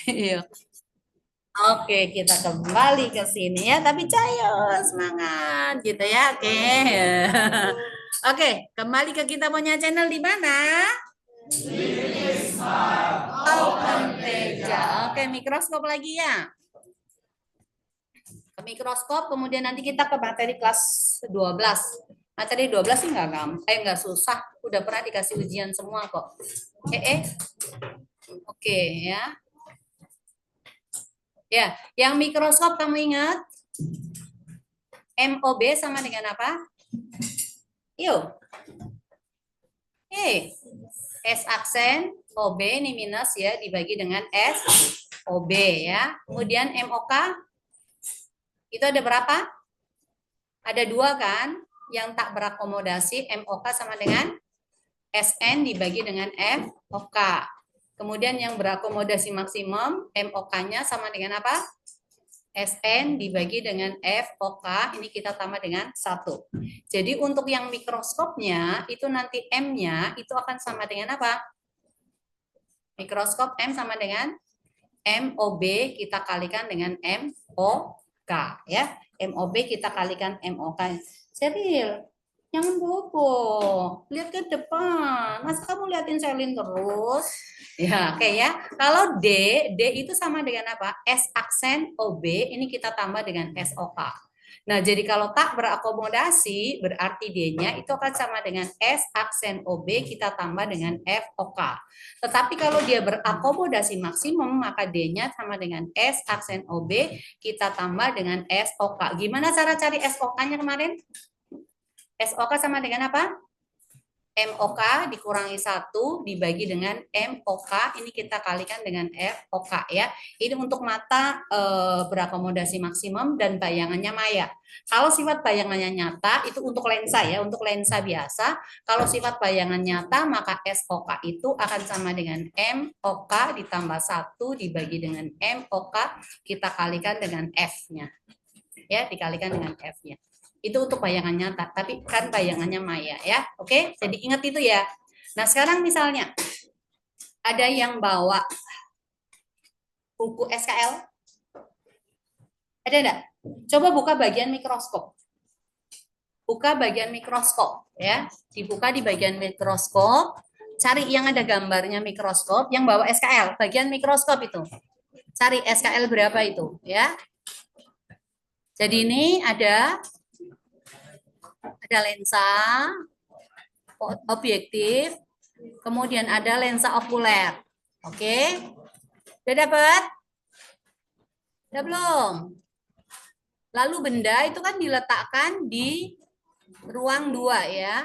Iya. Oke, kita kembali ke sini ya, tapi cayo semangat gitu ya. Oke. Oke, kembali ke kita punya channel di mana? Open Teja. Oke, mikroskop lagi ya. Ke mikroskop, kemudian nanti kita ke materi kelas 12. Materi 12 sih nggak gampang, nggak susah. Udah pernah dikasih ujian semua kok. Oke ya. Ya, yang mikroskop kamu ingat? MOB sama dengan apa? Yuk. S aksen, OB ini minus ya, dibagi dengan S, OB ya. Kemudian MOK, itu ada berapa? Ada dua kan? Yang tak berakomodasi, MOK sama dengan SN dibagi dengan FOK. Kemudian yang berakomodasi maksimum, MOK-nya sama dengan apa? SN dibagi dengan FOK, ini kita tambah dengan 1. Jadi untuk yang mikroskopnya, itu nanti M-nya itu akan sama dengan apa? Mikroskop M sama dengan MOB kita kalikan dengan MOK ya. MOB kita kalikan MOK. Seril, jangan bobo. Lihat ke depan. Masa kamu liatin Selin terus? Ya, oke ya. Kalau D itu sama dengan apa? S aksen OB ini kita tambah dengan SOK. Nah, jadi kalau tak berakomodasi, berarti D-nya itu akan sama dengan S aksen OB kita tambah dengan FOK. Tetapi kalau dia berakomodasi maksimum, maka D-nya sama dengan S aksen OB, kita tambah dengan SOK. Gimana cara cari SOK-nya kemarin? SOK sama dengan apa? MOK dikurangi 1 dibagi dengan MOK, ini kita kalikan dengan FOK ya. Ini untuk mata berakomodasi maksimum dan bayangannya maya. Kalau sifat bayangannya nyata itu untuk lensa ya, untuk lensa biasa. Kalau sifat bayangan nyata maka SOK itu akan sama dengan MOK ditambah 1 dibagi dengan MOK, kita kalikan dengan F-nya. Ya, dikalikan dengan F-nya. Itu untuk bayangan nyata, tapi kan bayangannya maya ya. Oke, jadi ingat itu ya. Nah, sekarang misalnya ada yang bawa buku SKL. Ada enggak? Coba buka bagian mikroskop. Buka bagian mikroskop ya. Dibuka di bagian mikroskop, cari yang ada gambarnya mikroskop, yang bawa SKL, bagian mikroskop itu. Cari SKL berapa itu ya. Jadi ini ada lensa, objektif, kemudian ada lensa okuler. Oke, udah dapat? Udah belum? Lalu benda itu kan diletakkan di ruang 2 ya.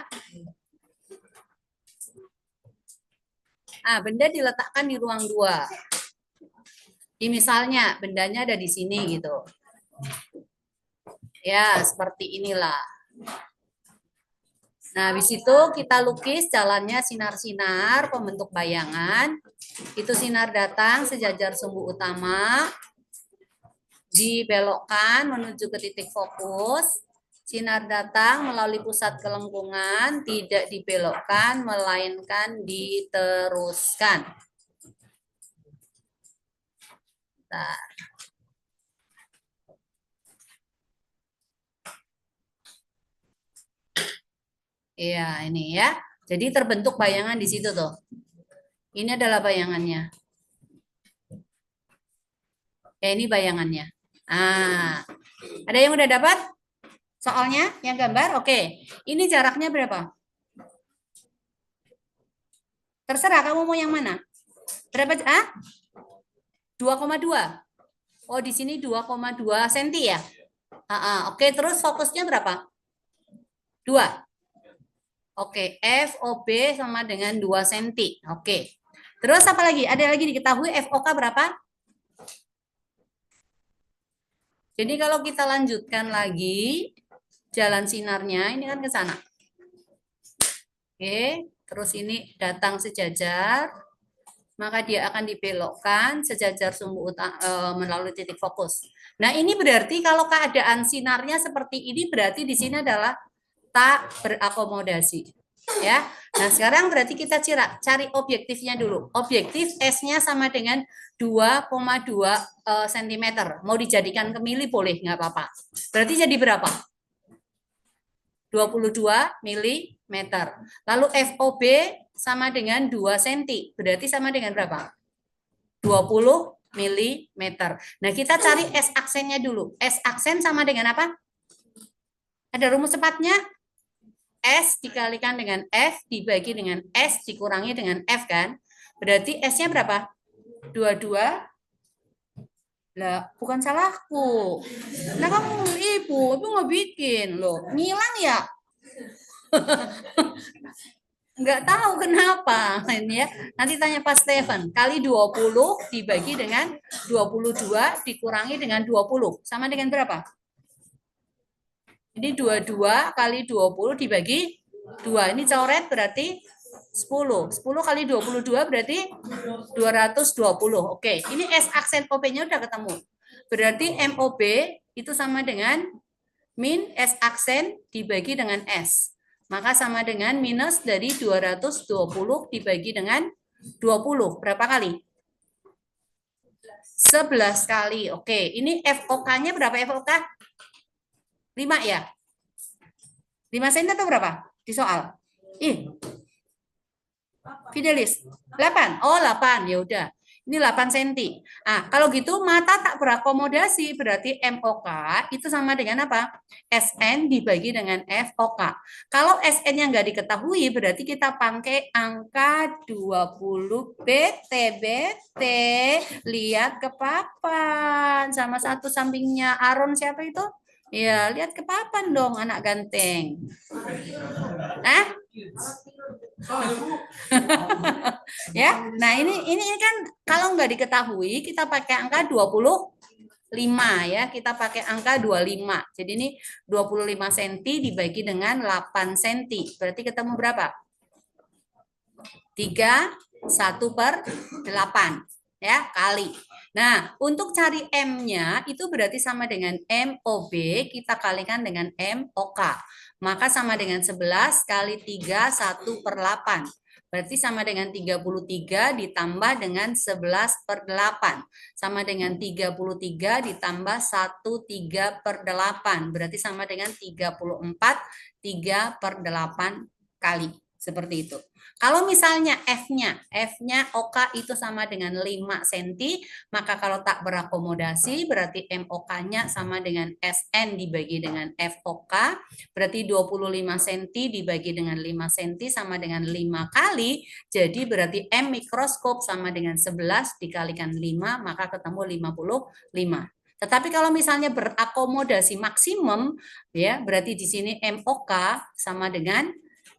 Nah, benda diletakkan di ruang 2. Jadi misalnya bendanya ada di sini gitu. Ya, seperti inilah. Nah, habis itu kita lukis jalannya sinar-sinar, pembentuk bayangan. Itu sinar datang sejajar sumbu utama, dibelokkan menuju ke titik fokus. Sinar datang melalui pusat kelengkungan, tidak dibelokkan, melainkan diteruskan. Nah. Iya, ini ya. Jadi terbentuk bayangan di situ tuh. Ini adalah bayangannya. Ya, ini bayangannya. Ah, ada yang udah dapat? Soalnya yang gambar? Oke. Ini jaraknya berapa? Terserah kamu mau yang mana? Berapa? 2,2. Oh, di sini 2,2 cm ya? Oke, terus fokusnya berapa? 2. Oke, FOB sama dengan 2 cm. Oke. Terus apa lagi? Ada lagi diketahui FOK berapa? Jadi kalau kita lanjutkan lagi jalan sinarnya, ini kan ke sana. Oke, terus ini datang sejajar, maka dia akan dibelokkan sejajar sumbu melalui titik fokus. Nah, ini berarti kalau keadaan sinarnya seperti ini, berarti di sini adalah tak berakomodasi. Ya. Nah, sekarang berarti kita cari objektifnya dulu. Objektif S-nya sama dengan 2,2 cm. Mau dijadikan ke mili boleh, nggak apa-apa. Berarti jadi berapa? 22 mm. Lalu FOB sama dengan 2 cm. Berarti sama dengan berapa? 20 mm. Nah, kita cari S aksennya dulu. S aksen sama dengan apa? Ada rumus cepatnya? S dikalikan dengan F dibagi dengan S dikurangi dengan F kan? Berarti S-nya berapa? 22. Lah, bukan salahku. Nah, kamu ibu nggak bikin loh. Ngilang ya? Nggak tahu kenapa. Ini ya. Nanti tanya Pak Stephen. Kali 20 dibagi dengan 22 dikurangi dengan 20. Sama dengan berapa? Ini 22 kali 20 dibagi 2. Ini coret berarti 10. 10 kali 22 berarti 220. Oke, ini S aksen OB-nya udah ketemu. Berarti MOB itu sama dengan min S aksen dibagi dengan S. Maka sama dengan minus dari 220 dibagi dengan 20. Berapa kali? 11 kali. Oke, ini FOK-nya berapa FOK? 5 ya? 5 cm atau berapa? Di soal. Fidelis. 8. Oh, 8. Ya udah. Ini 8 cm. Ah, kalau gitu mata tak berakomodasi, berarti MOK itu sama dengan apa? SN dibagi dengan FOK. Kalau SN yang nggak diketahui, berarti kita pakai angka 20 BT. Lihat ke papan. Sama satu sampingnya Aron siapa itu? Ya, lihat ke papan dong anak ganteng. Ya, nah ini kan kalau nggak diketahui kita pakai angka 25 ya, kita pakai angka 25. Jadi ini 25 cm dibagi dengan 8 cm. Berarti ketemu berapa? 1/8 ya kali. Nah, untuk cari M-nya itu berarti sama dengan MOB kita kalikan dengan MOK. Maka sama dengan 11 kali 3 1/8. Berarti sama dengan 33 ditambah dengan 11/8. Sama dengan 33 ditambah 1 3/8. Berarti sama dengan 34 3/8 kali. Seperti itu. Kalau misalnya F-nya OK itu sama dengan 5 cm, maka kalau tak berakomodasi berarti MOK-nya sama dengan SN dibagi dengan FOK, berarti 25 cm dibagi dengan 5 cm sama dengan 5 kali, jadi berarti M mikroskop sama dengan 11 dikalikan 5, maka ketemu 55. Tetapi kalau misalnya berakomodasi maksimum, ya berarti di sini MOK sama dengan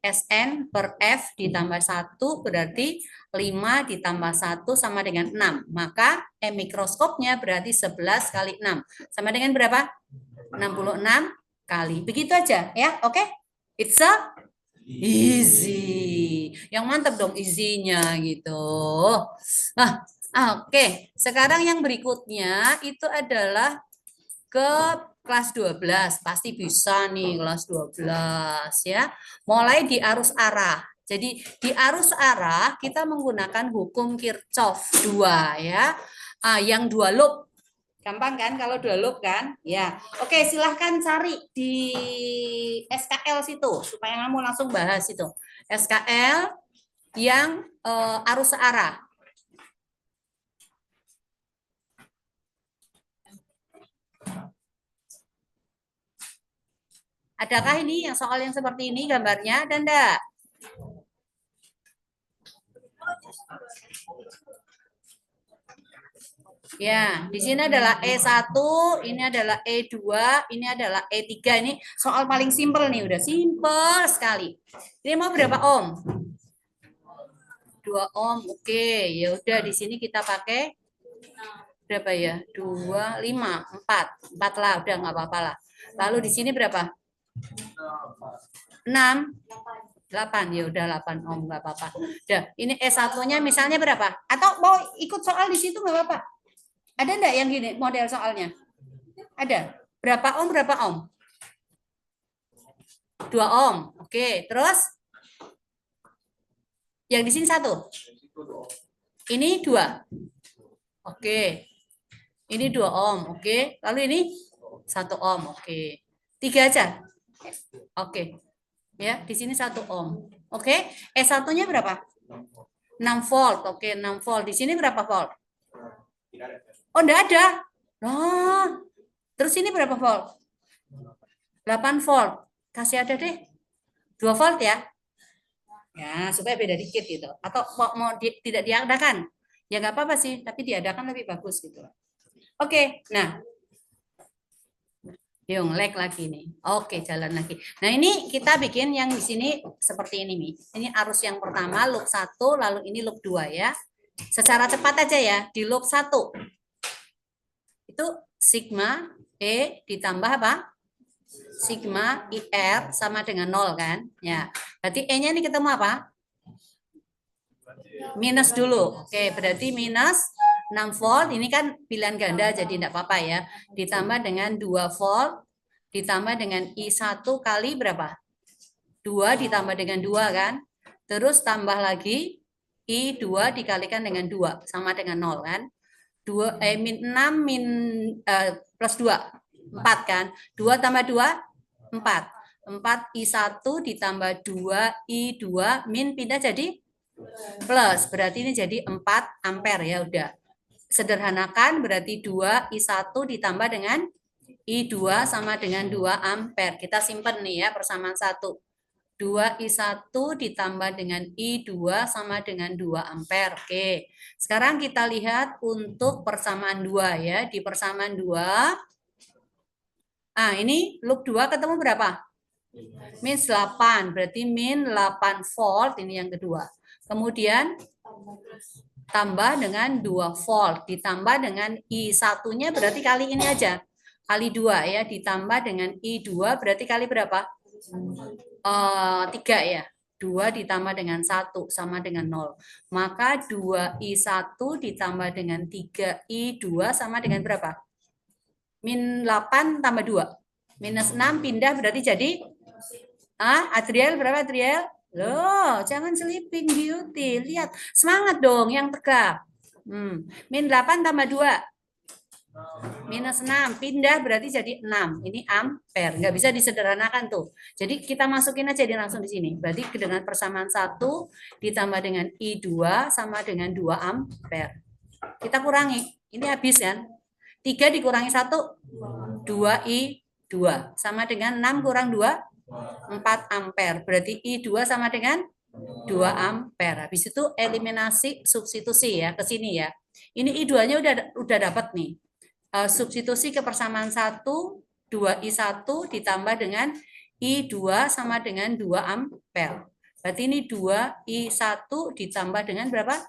SN per F ditambah 1 berarti 5 ditambah 1 sama dengan 6. Maka M mikroskopnya berarti 11 kali 6. Sama dengan berapa? 66 kali. Begitu aja ya. Oke? It's a easy. Yang mantap dong easy-nya gitu. Nah, oke. Sekarang yang berikutnya itu adalah ke kelas 12. Pasti bisa nih kelas 12 ya. Mulai di arus arah. Jadi di arus arah kita menggunakan hukum Kirchhoff 2 ya. Yang 2 loop. Gampang kan kalau 2 loop kan? Ya. Oke, silahkan cari di SKL situ supaya kamu langsung bahas itu. SKL yang arus arah. Adakah ini yang soal yang seperti ini gambarnya? Ada enggak? Ya, di sini adalah E1, ini adalah E2, ini adalah E3. Ini soal paling simpel nih, udah simpel sekali. Ini mau berapa ohm? 2 ohm. Oke, ya udah di sini kita pakai berapa ya? 2, 5, 4. 4 lah, udah nggak apa-apa lah. Lalu di sini berapa? 6, 8. Ya udah 8 ohm, nggak apa-apa. Udah, ini E1-nya misalnya berapa? Atau mau ikut soal di situ nggak apa-apa? Ada enggak yang gini model soalnya? Ada. Berapa ohm? Berapa ohm? 2 ohm. Oke, terus Yang di sini 1. Ini 2. Oke. Ini 2 ohm. Oke. Lalu ini 1 ohm. Oke. 3 aja. Oke. Ya, di sini 1 ohm. Oke. E1-nya berapa? 6 volt. Oke, 6 volt. Di sini berapa volt? Oh, enggak ada. Oh. Terus ini berapa volt? 8 volt. Kasih ada deh. 2 volt ya. Ya, supaya beda dikit gitu. Atau mau tidak diadakan? Ya nggak apa-apa sih, tapi diadakan lebih bagus gitu. Oke, nah. Yuk, lag lagi nih. Oke, jalan lagi. Nah, ini kita bikin yang di sini seperti ini, Mi. Ini arus yang pertama, loop 1, lalu ini loop 2 ya. Secara cepat aja ya, di loop 1. Itu sigma E ditambah apa? Sigma IR sama dengan 0 kan? Ya. Berarti E-nya ini ketemu apa? Minus dulu. Oke, berarti minus 6 volt. Ini kan pilihan ganda jadi tidak apa-apa ya. Ditambah dengan 2 volt. Ditambah dengan I1 kali berapa? 2 ditambah dengan 2 kan? Terus tambah lagi I2 dikalikan dengan 2. Sama dengan 0 kan? 6 plus 2. 4 kan? 2 tambah 2? 4. 4 I1 ditambah 2 I2 min pindah jadi plus, berarti ini jadi 4 ampere ya udah. Sederhanakan berarti 2 I1 ditambah dengan I2 sama dengan 2 ampere. Kita simpan nih ya persamaan 1. 2 I1 ditambah dengan I2 sama dengan 2 ampere. Oke. Sekarang kita lihat untuk persamaan 2 ya. Di persamaan 2 ini loop 2 ketemu berapa? Min 8, berarti min 8 volt ini yang kedua. Kemudian tambah dengan 2 volt, ditambah dengan I1-nya berarti kali ini aja. Kali 2 ya, ditambah dengan I2 berarti kali berapa? 3 ya. 2 ditambah dengan 1 sama dengan 0. Maka 2I1 ditambah dengan 3I2 sama dengan berapa? Min 8 tambah 2. Minus 6 pindah berarti jadi Adriel berapa Adriel? Loh, jangan sleeping beauty. Lihat, semangat dong yang tegap. Min 8 tambah 2. Minus 6. Pindah berarti jadi 6. Ini ampere. Nggak bisa disederhanakan tuh. Jadi kita masukin aja langsung di sini. Berarti dengan persamaan 1 ditambah dengan I2 sama dengan 2 ampere. Kita kurangi. Ini habis kan? 3 dikurangi 1. 2I2. Sama dengan 6 kurang 2. 4 ampere. Berarti I2 sama dengan 2 ampere. Habis itu eliminasi substitusi ya ke sini ya. Ini I2-nya udah dapat nih. Substitusi ke persamaan 1, 2I1 ditambah dengan I2 sama dengan 2 ampere. Berarti ini 2I1 ditambah dengan berapa?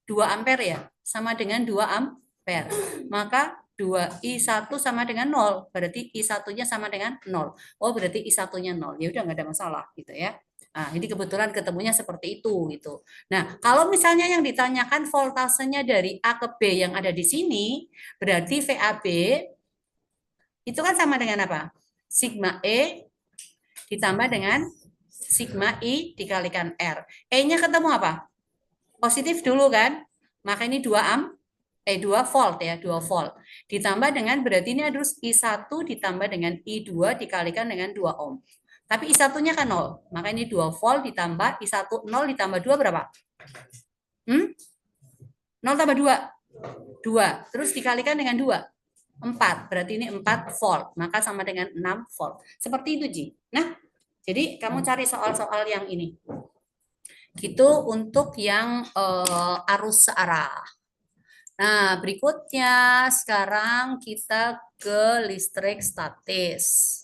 2 ampere ya. Sama dengan 2 ampere. Maka 2I1 sama dengan 0. Berarti I1-nya sama dengan 0. Oh, berarti I1-nya 0. Ya udah nggak ada masalah gitu ya. Nah, ini kebetulan ketemunya seperti itu gitu. Nah, kalau misalnya yang ditanyakan voltasenya dari A ke B yang ada di sini, berarti VAB itu kan sama dengan apa? Sigma E ditambah dengan sigma I dikalikan R. E-nya ketemu apa? Positif dulu kan? Maka ini 2 volt ya, 2 volt. Ditambah dengan berarti ini harus I1 ditambah dengan I2 dikalikan dengan 2 ohm. Tapi I1-nya kan 0. Maka ini 2 volt ditambah I1 0 ditambah 2 berapa? 0 tambah 2. 2. Terus dikalikan dengan 2. 4. Berarti ini 4 volt. Maka sama dengan 6 volt. Seperti itu, Ji. Nah, jadi kamu cari soal-soal yang ini. Gitu untuk yang arus searah. Nah, berikutnya sekarang kita ke listrik statis.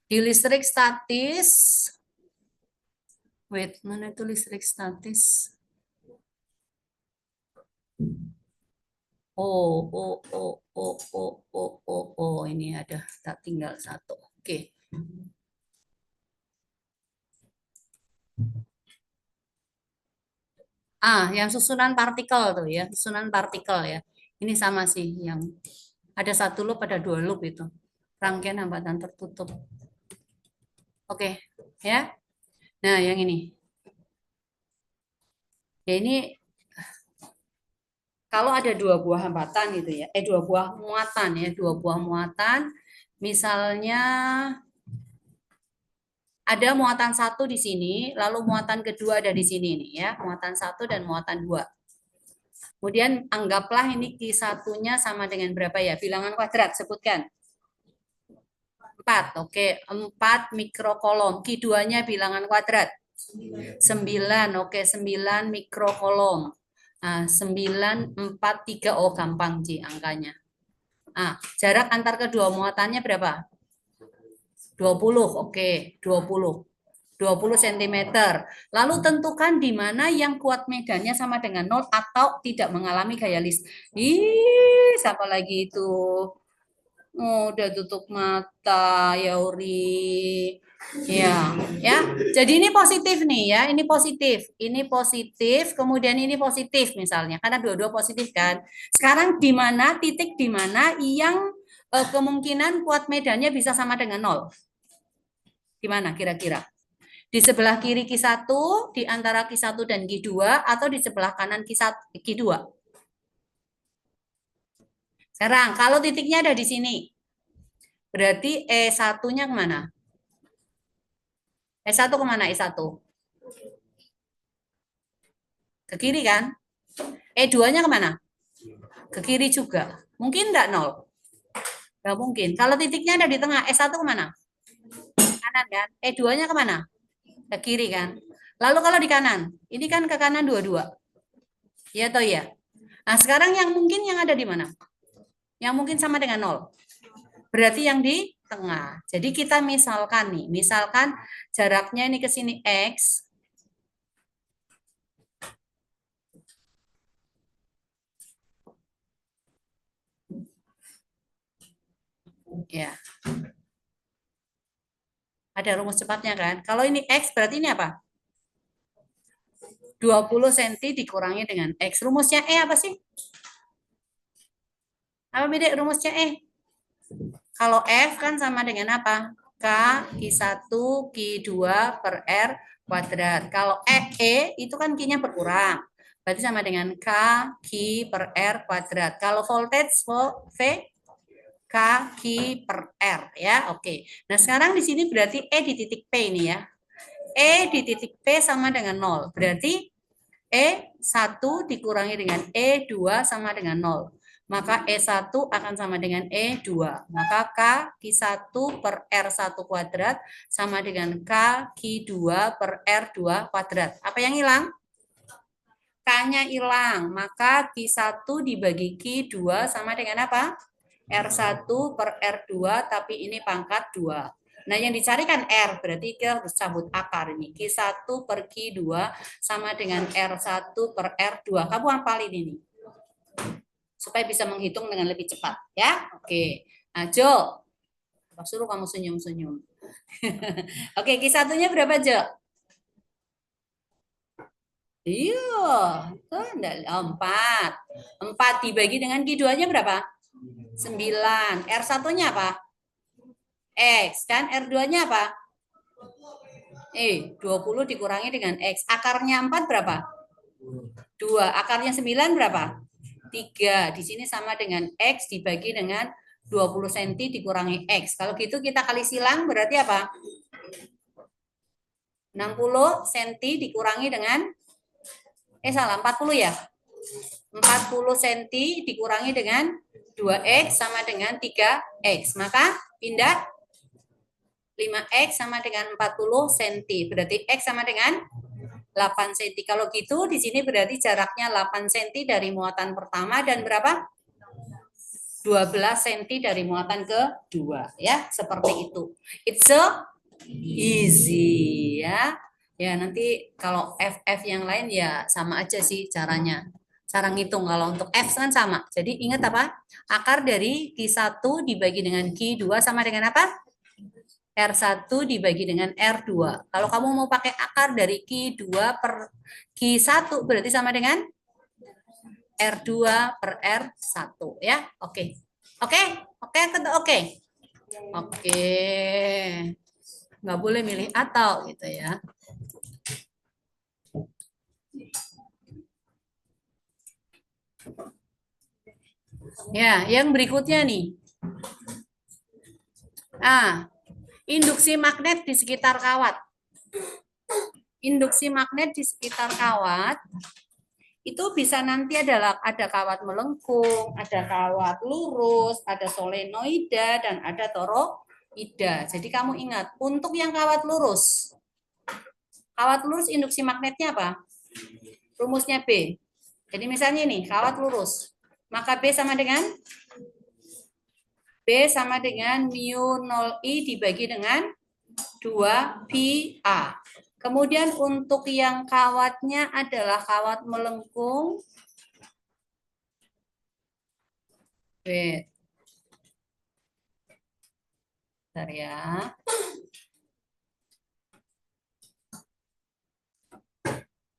Di listrik statis, mana itu listrik statis? Ini ada, tak tinggal 1. Oke. Yang susunan partikel tuh ya, susunan partikel ya. Ini sama sih, yang ada 1 loop, ada 2 loop itu. Rangkaian hambatan tertutup. Oke, ya. Nah, yang ini. Ya ini kalau ada dua buah hambatan gitu ya, dua buah muatan ya, dua buah muatan, misalnya ada muatan satu di sini, lalu muatan kedua ada di sini nih ya, muatan satu dan muatan dua. Kemudian anggaplah ini Q1-nya sama dengan berapa ya? Bilangan kuadrat, sebutkan. 4, oke. 4 mikrokolom. Q2-nya bilangan kuadrat. 9, oke. 9 mikrokolom. Nah, 9, 4, 3. Oh, gampang, Ji, angkanya. Nah, jarak antar kedua muatannya berapa? 20, oke. 20. 20 cm. Lalu tentukan di mana yang kuat medannya sama dengan 0 atau tidak mengalami gaya list. Ih, siapa lagi itu? Oh, udah tutup mata, Yauri. Ya, ya. Jadi ini positif nih ya, ini positif. Ini positif, kemudian ini positif misalnya. Karena dua-dua positif kan. Sekarang di mana titik di mana yang kemungkinan kuat medannya bisa sama dengan 0? Di mana kira-kira? Di sebelah kiri Q1, di antara Q1 dan Q2, atau di sebelah kanan Q1, Q2? Sekarang, kalau titiknya ada di sini, berarti E1-nya kemana? E1 kemana E1? Ke kiri kan? E2-nya kemana? Ke kiri juga. Mungkin enggak 0? Enggak mungkin. Kalau titiknya ada di tengah, E1 kemana? Kanan kan? E2-nya kemana? Ke kiri kan? Lalu kalau di kanan, ini kan ke kanan dua-dua. Ya atau ya? Nah, sekarang yang mungkin yang ada di mana? Yang mungkin sama dengan 0. Berarti yang di tengah. Jadi kita misalkan nih, misalkan jaraknya ini ke sini X. Ya. Ada rumus cepatnya kan? Kalau ini X berarti ini apa? 20 cm dikurangi dengan X. Rumusnya E apa sih? Apa beda rumusnya E? Kalau F kan sama dengan apa? K, Q1, Q2 per R kuadrat. Kalau E itu kan Q-nya berkurang. Berarti sama dengan K, Q per R kuadrat. Kalau voltage, V, K, Q per R. Ya, oke. Nah, sekarang di sini berarti E di titik P ini ya. E di titik P sama dengan 0. Berarti E1 dikurangi dengan E2 sama dengan 0. Maka E1 akan sama dengan E2. Maka K Q1 per R1 kuadrat sama dengan K Q2 per R2 kuadrat. Apa yang hilang? K-nya hilang. Maka Q1 dibagi Q2 sama dengan apa? R1 per R2, tapi ini pangkat 2. Nah, yang dicarikan R, berarti kita harus cabut akar ini. Q1 per Q2 sama dengan R1 per R2. Kamu hafalin ini. Supaya bisa menghitung dengan lebih cepat. Ya, oke. Nah, Jo. Suruh kamu senyum-senyum. Oke, Q1-nya berapa, Jo? Iya, kan 4. 4 dibagi dengan Q2-nya berapa? 9. R1-nya apa? X. Dan R2-nya apa? 20 dikurangi dengan X. Akarnya 4 berapa? 2. Akarnya 9 berapa? 3. Di sini sama dengan X dibagi dengan 20 cm dikurangi X. Kalau gitu kita kali silang berarti apa? 60 cm dikurangi dengan salah 40 ya. 40 cm dikurangi dengan 2X sama dengan 3X. Maka pindah 5X sama dengan 40 cm. Berarti X sama dengan 8 cm. Kalau gitu di sini berarti jaraknya 8 cm dari muatan pertama dan berapa? 12 cm dari muatan kedua ya, seperti itu. It's so easy ya. Ya, nanti kalau FF yang lain ya sama aja sih caranya. Cara ngitung kalau untuk F kan sama. Jadi ingat apa? Akar dari Q1 dibagi dengan Q2 sama dengan apa? R1 dibagi dengan R2. Kalau kamu mau pakai akar dari Q2 per Q1 berarti sama dengan R2 per R1 ya. Oke. Oke? Oke, oke. Oke. Nggak boleh milih atau gitu ya. Ya, yang berikutnya nih. Induksi magnet di sekitar kawat. Induksi magnet di sekitar kawat itu bisa nanti ada kawat melengkung, ada kawat lurus, ada solenoida, dan ada toroida. Jadi kamu ingat, untuk yang kawat lurus induksi magnetnya apa? Rumusnya B. Jadi misalnya ini, kawat lurus. Maka B sama dengan mu 0I dibagi dengan 2 pi A. Kemudian untuk yang kawatnya adalah kawat melengkung. Wait. Bentar ya.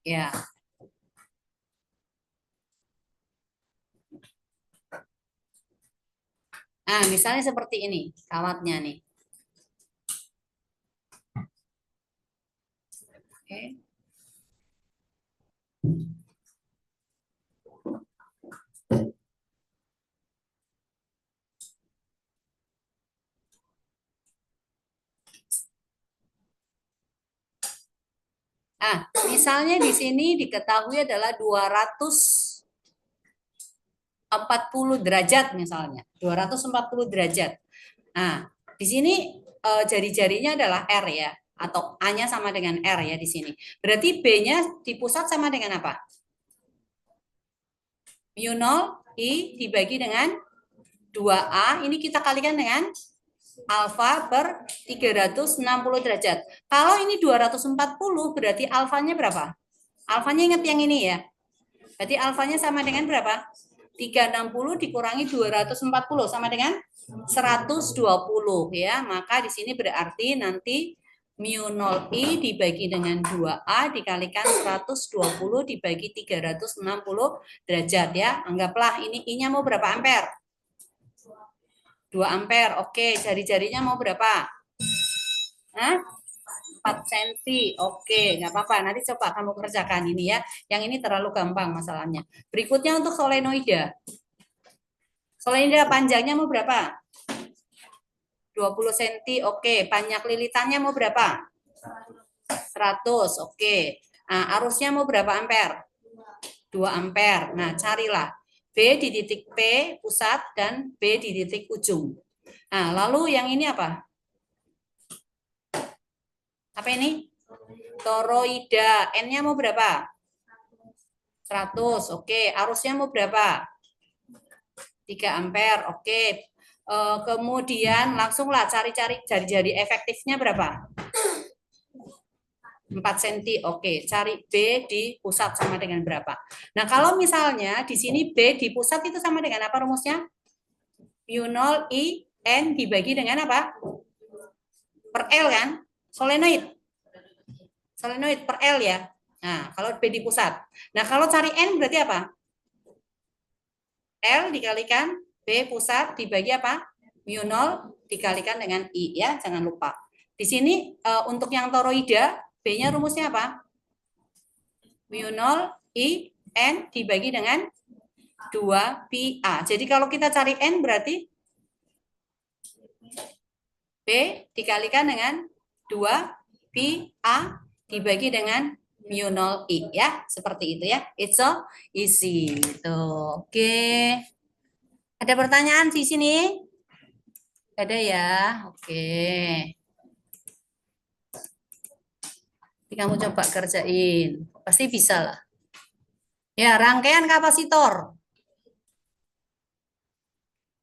Ya. Nah, misalnya seperti ini, kawatnya nih. Oke. Misalnya di sini diketahui adalah 240 derajat misalnya, 240 derajat. Nah, di sini jari-jarinya adalah R ya, atau A-nya sama dengan R ya di sini. Berarti B-nya di pusat sama dengan apa? Mu 0 I dibagi dengan 2A, ini kita kalikan dengan alfa per 360 derajat. Kalau ini 240, berarti alfanya berapa? Alfanya ingat yang ini ya. Berarti alfanya sama dengan berapa? 360 dikurangi 240 sama dengan 120 ya. Maka di sini berarti nanti mu 0I dibagi dengan 2A dikalikan 120 dibagi 360 derajat ya. Anggaplah ini I-nya mau berapa ampere? 2 ampere. Oke, jari-jarinya mau berapa? Hah? 4 cm. Oke, nggak apa-apa. Nanti coba kamu kerjakan ini ya. Yang ini terlalu gampang masalahnya. Berikutnya untuk solenoida. Solenoida panjangnya mau berapa? 20 cm. Oke, banyak lilitannya mau berapa? 100. Oke. Nah, arusnya mau berapa ampere? 2 ampere. Nah, carilah B di titik P pusat dan B di titik ujung. Nah, lalu yang ini apa? Apa ini? Toroida. N-nya mau berapa? 100. Oke. Arusnya mau berapa? 3 ampere. Oke. Kemudian langsunglah cari-cari jari-jari efektifnya berapa? 4 cm. Oke, cari B di pusat sama dengan berapa? Nah, kalau misalnya di sini B di pusat itu sama dengan apa rumusnya? Mu 0 I N dibagi dengan apa? Per L kan? Solenoid. Solenoid per L ya. Nah, kalau B di pusat. Nah, kalau cari N berarti apa? L dikalikan B pusat dibagi apa? Mu 0 dikalikan dengan I ya, jangan lupa. Di sini untuk yang toroida, B-nya rumusnya apa? Mu 0 I N dibagi dengan 2 pi A. Jadi kalau kita cari N berarti B dikalikan dengan 2 pi A dibagi dengan mu 0 I ya, seperti itu ya. It's so easy. Tuh, oke. Ada pertanyaan di sini? Ada ya. Oke. Jadi kamu coba kerjain. Pasti bisa lah. Ya, rangkaian kapasitor.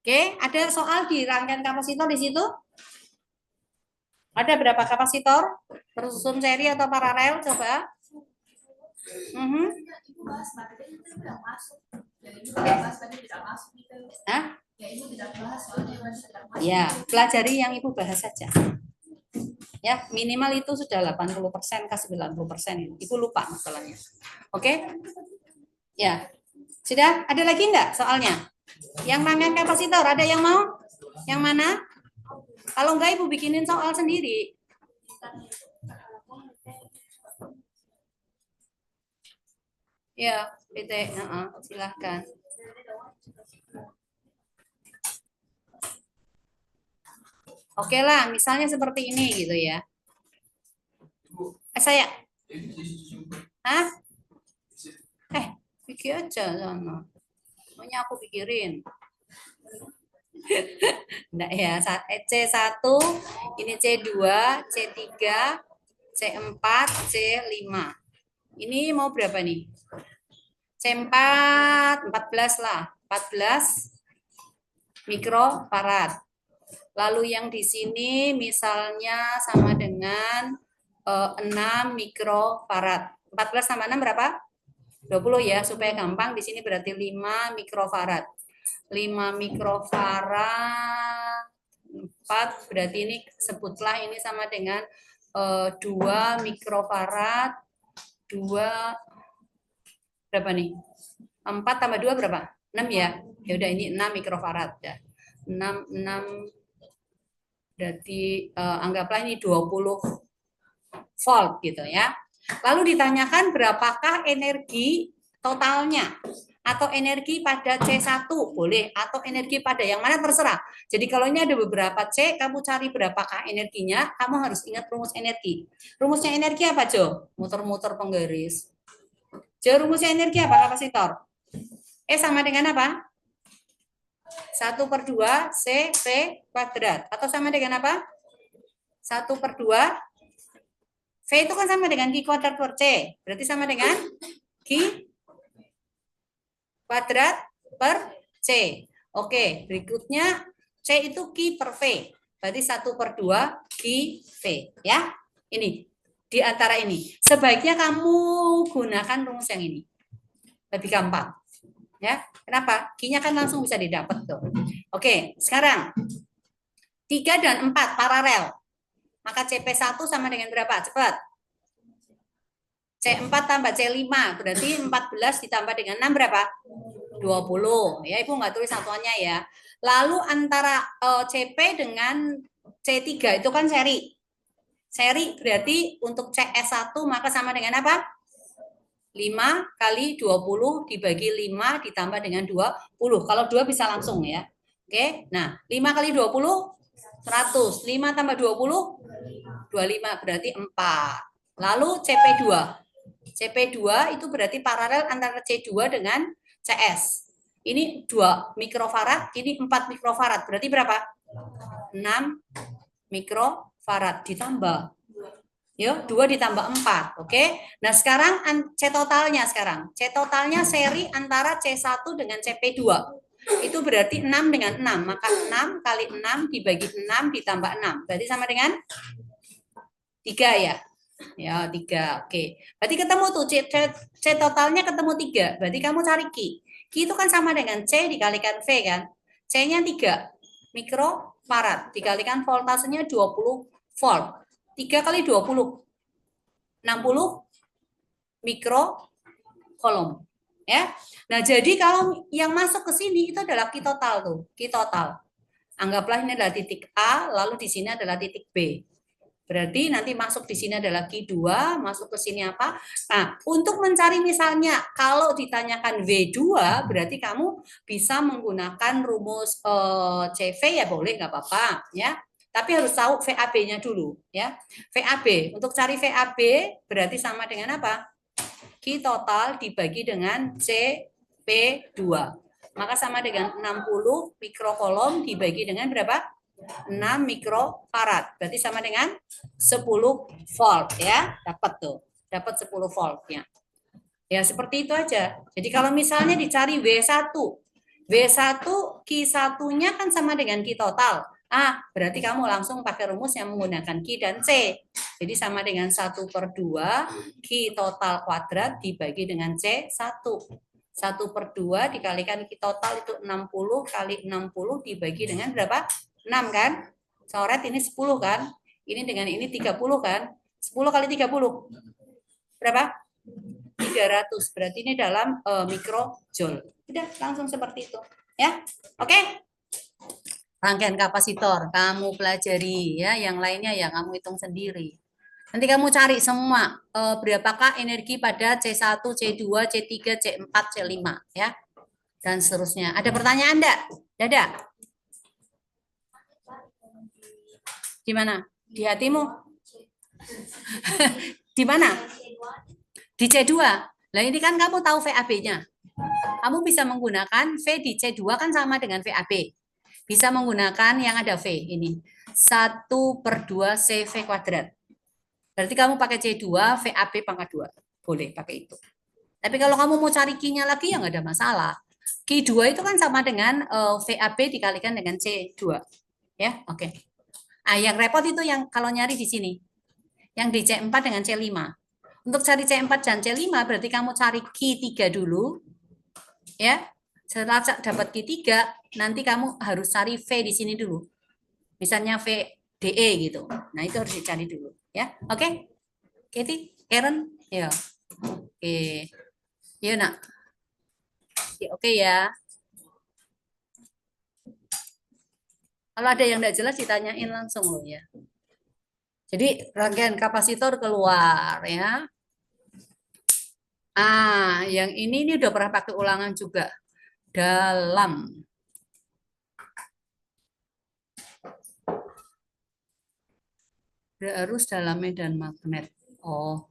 Oke, ada soal di rangkaian kapasitor di situ? Ada berapa kapasitor? Tersusun seri atau paralel? Coba. Hah? Ya, pelajari yang Ibu bahas saja. Ya, minimal itu sudah 80% ke 90%. Ibu lupa masalahnya. Oke? Ya. Sudah? Ada lagi enggak soalnya? Yang rangkaian kapasitor, ada yang mau? Yang mana? Kalau enggak Ibu bikinin soal sendiri. Ya, PT, silahkan. Oke lah, misalnya seperti ini gitu ya. Saya, hah? Pikir aja sana. Pokoknya aku pikirin. Enggak ya, C1, ini C2, C3, C4, C5. Ini mau berapa nih? C4, 14 lah. 14 mikrofarad. Lalu yang di sini misalnya sama dengan 6 mikrofarad. 14 tambah 6 berapa? 20 ya, supaya gampang. Di sini berarti 5 mikrofarad. 5 mikrofarad 4, berarti ini sebutlah ini sama dengan 2 mikrofarad 2 berapa nih? 4 tambah 2 berapa? 6 ya. Ya udah ini 6 mikrofarad ya. 6 berarti anggaplah ini 20 volt gitu ya. Lalu ditanyakan berapakah energi totalnya atau energi pada C1 boleh atau energi pada yang mana terserah. Jadi kalau ini ada beberapa C, kamu cari berapakah energinya, kamu harus ingat rumus energi. Rumusnya energi apa, Jo? Muter-muter penggaris. Jo, rumusnya energi apa, kapasitor? E sama dengan apa? 1/2 C V kuadrat. Atau sama dengan apa? 1/2 V itu kan sama dengan Q kuadrat per C. Berarti sama dengan Q kuadrat per C. Oke, berikutnya C itu Q per V. Berarti 1/2 Q V. Ya, ini di antara ini. Sebaiknya kamu gunakan rumus yang ini. Lebih gampang. Ya, kenapa? Q-nya kan langsung bisa didapat tuh. Oke, sekarang 3 dan 4 paralel. Maka CP1 sama dengan berapa? Cepat. C4 tambah C5, berarti 14 ditambah dengan 6 berapa? 20. Ya, Ibu nggak tulis satuannya ya. Lalu antara CP dengan C3 itu kan seri. Seri berarti untuk CS1 maka sama dengan apa? 5 kali 20 dibagi 5 ditambah dengan 20. Kalau 2 bisa langsung ya. Oke, nah 5 kali 20, 100. 5 tambah 20, 25 berarti 4. Lalu CP2. CP2 itu berarti paralel antara C2 dengan CS. Ini 2 mikrofarad, ini 4 mikrofarad. Berarti berapa? 6 mikrofarad ditambah. Yo, 2 ditambah 4. Oke. Nah, sekarang C totalnya sekarang. C totalnya seri antara C1 dengan CP2. Itu berarti 6 dengan 6. Maka 6 kali 6 dibagi 6 ditambah 6. Berarti sama dengan 3 ya. Ya, 3. Oke. Berarti ketemu tuh C totalnya ketemu 3. Berarti kamu cari Q. Q itu kan sama dengan C dikalikan V kan. C-nya 3 mikrofarad dikalikan voltasenya 20 volt. 3 kali 20. 60 mikrocoulomb. Ya. Nah, jadi kalau yang masuk ke sini itu adalah Q total tuh. Q total. Anggaplah ini adalah titik A, lalu di sini adalah titik B. Berarti nanti masuk di sini adalah Q2, masuk ke sini apa? Nah, untuk mencari misalnya kalau ditanyakan V2, berarti kamu bisa menggunakan rumus CV ya boleh, nggak apa-apa ya. Tapi harus tahu VAB-nya dulu ya. VAB, untuk cari VAB berarti sama dengan apa? Q total dibagi dengan CP2. Maka sama dengan 60 mikrocoulomb dibagi dengan berapa? 6 mikrofarad. Berarti sama dengan 10 volt ya. Dapat tuh. Dapat 10 voltnya. Ya seperti itu aja. Jadi kalau misalnya dicari W1. W1 Q1-nya kan sama dengan Q total. Berarti kamu langsung pakai rumus yang menggunakan Q dan C. Jadi sama dengan 1/2 Q total kuadrat dibagi dengan C1. 1/2 dikalikan Q total itu 60 kali 60 dibagi dengan berapa? 6 kan? Coret ini 10 kan? Ini dengan ini 30 kan? 10 kali 30. Berapa? 300. Berarti ini dalam mikrojoule. Udah langsung seperti itu. Ya. Oke? Rangkaian kapasitor kamu pelajari ya, yang lainnya ya kamu hitung sendiri. Nanti kamu cari semua berapakah energi pada C1, C2, C3, C4, C5 ya. dan seterusnya. Ada pertanyaan enggak? Ada? Di mana? Di hatimu? Di mana? Di C2. Nah, ini kan kamu tahu VAB-nya. Kamu bisa menggunakan V di C2 kan sama dengan VAB. Bisa menggunakan yang ada V ini. 1/2 CV kuadrat. Berarti kamu pakai C2, VAB pangkat 2. Boleh pakai itu. Tapi kalau kamu mau cari Q-nya lagi ya nggak ada masalah. Q2 itu kan sama dengan VAB dikalikan dengan C2. Ya, oke. Ah, yang repot itu yang kalau nyari di sini. Yang di C4 dengan C5. Untuk cari C4 dan C5 berarti kamu cari Q3 dulu. Ya. Setelah dapat Q3, nanti kamu harus cari V di sini dulu. Misalnya VDE gitu. Nah, itu harus dicari dulu, ya. Oke. Katie, Karen, ya. Oke. Yuk, Nak. Oke ya. Kalau ada yang tidak jelas ditanyain langsung loh ya. Jadi rangkaian kapasitor keluar ya. Ah, yang ini udah pernah pakai ulangan juga. Dalam arus dalam medan magnet. Oh.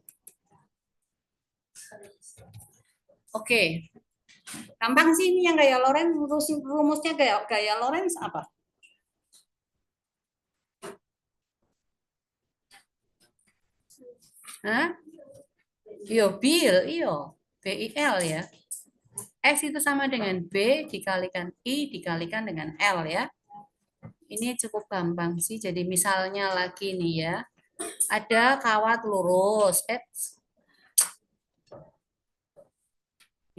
Oke. Gampang sih ini yang gaya Lorentz, rumusnya gaya Lorentz apa? Hah? Yo, bil, iyo. BIL ya. F itu sama dengan B dikalikan I dikalikan dengan L ya. Ini cukup gampang sih. Jadi misalnya lagi nih ya. Ada kawat lurus.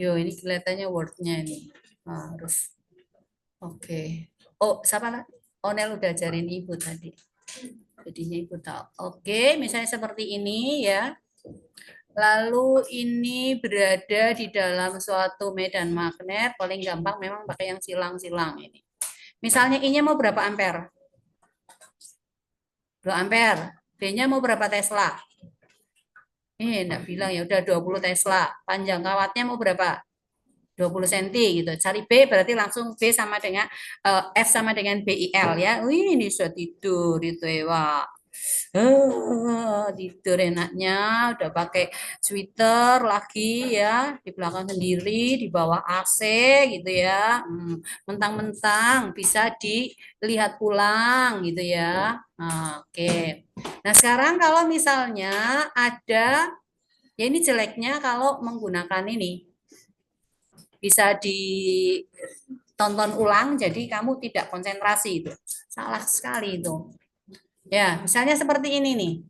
Yo, ini kelihatannya wordnya ini. Harus. Oke. Oh, siapa lah? Onel udah ajarin ibu tadi. Jadinya ibu tahu. Oke, misalnya seperti ini ya. Lalu ini berada di dalam suatu medan magnet. Paling gampang memang pakai yang silang-silang ini. Misalnya I-nya mau berapa ampere? 2 ampere. B-nya mau berapa Tesla? Enggak bilang ya udah 20 Tesla. Panjang kawatnya mau berapa? 20 cm gitu. Cari B berarti langsung B sama dengan F sama dengan BIL ya. Wih, ini sudah tidur itu ya, Wak. Tidur enaknya udah pakai sweater lagi ya di belakang sendiri di bawah AC gitu ya. Mentang-mentang bisa dilihat pulang gitu ya. Oke. Nah, sekarang kalau misalnya ada ya ini jeleknya kalau menggunakan ini bisa ditonton ulang jadi kamu tidak konsentrasi itu. Salah sekali itu. Ya, misalnya seperti ini nih.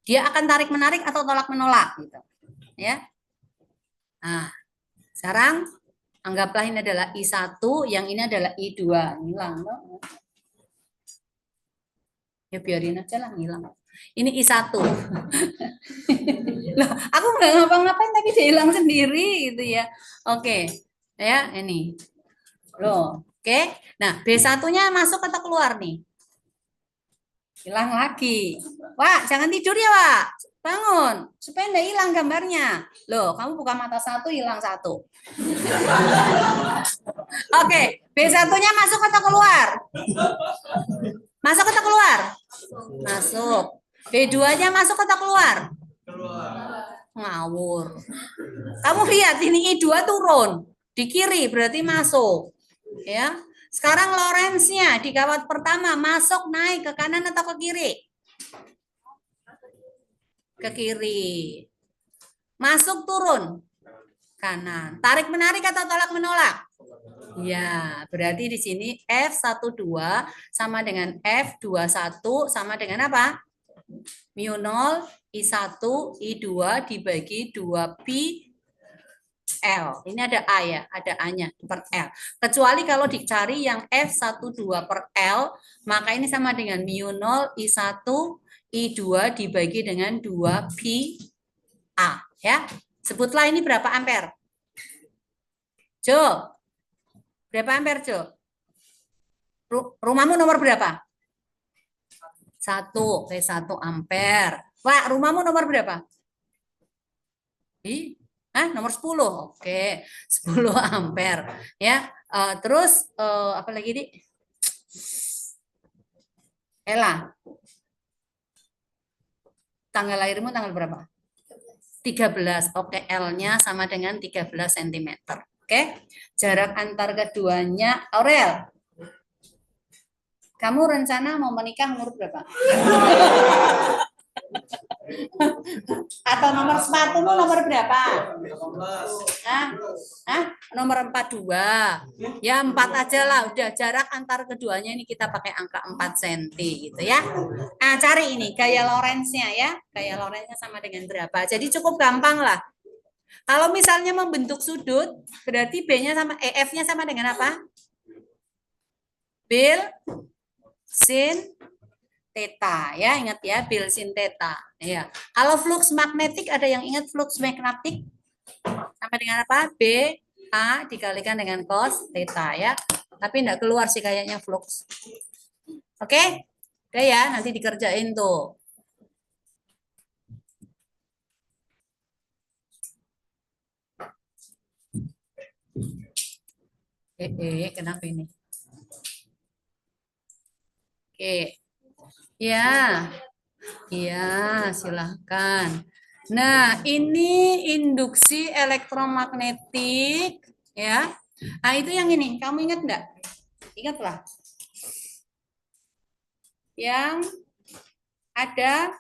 Dia akan tarik menarik atau tolak menolak gitu. Ya. Nah, sekarang anggaplah ini adalah I1, yang ini adalah I2. Hilang. Ya biarin aja lah hilang. Ini I1. Loh, aku nggak ngapa-ngapain tapi dia hilang sendiri gitu ya. Oke. Ya, ini. Loh, oke. Nah, B1-nya masuk atau keluar nih? Hilang lagi. Wah, jangan tidur ya, Wak. Bangun, supaya enggak hilang gambarnya. Loh, kamu buka mata satu, hilang satu. Oke, B1-nya masuk atau keluar? Masuk atau keluar? Masuk. B2-nya masuk atau keluar? Ngawur. Kamu lihat ini I2 turun. Di kiri berarti masuk. Ya. Sekarang Lorentz-nya di kawat pertama masuk naik ke kanan atau ke kiri? Ke kiri. Masuk turun kanan. Tarik menarik atau tolak menolak? Ya, berarti di sini F12 sama dengan F21 sama dengan apa? Mu 0 I1 I2 dibagi 2 pi L. Ini ada A ya, ada A-nya per L. Kecuali kalau dicari yang F12 per L, maka ini sama dengan mu 0 I1 I2 dibagi dengan 2 pi A. Ya. Sebutlah ini berapa ampere? Jo, berapa ampere Jo? Rumahmu nomor berapa? 1, P1 ampere. Wah, rumahmu nomor berapa? Nomor 10. Oke, 10 ampere ya. Terus apa lagi, Dik? Ella. Tanggal lahirmu tanggal berapa? 13. Oke, L-nya sama dengan 13 cm. Oke. Jarak antar keduanya, Aurel. Kamu rencana mau menikah umur berapa? Atau nomor sepatumu nomor berapa? Nomor 42. Ya 4 aja lah. Udah jarak antar keduanya ini kita pakai angka 4 cm gitu ya. Cari ini gaya Lorentz-nya ya. Gaya Lorentz-nya sama dengan berapa? Jadi cukup gampang lah. Kalau misalnya membentuk sudut, berarti B-nya sama F-nya sama dengan apa? Bil sin theta ya, ingat ya, bil sin theta ya. Kalau flux magnetik ada yang ingat flux magnetik sama dengan apa? B A dikalikan dengan cos theta ya. Tapi enggak keluar sih kayaknya flux. Oke? Oke ya, nanti dikerjain tuh. Kenapa ini? Oke. Ya. Iya, silahkan. Nah, ini induksi elektromagnetik, ya. Nah, itu yang ini. Kamu ingat enggak? Ingatlah. Yang ada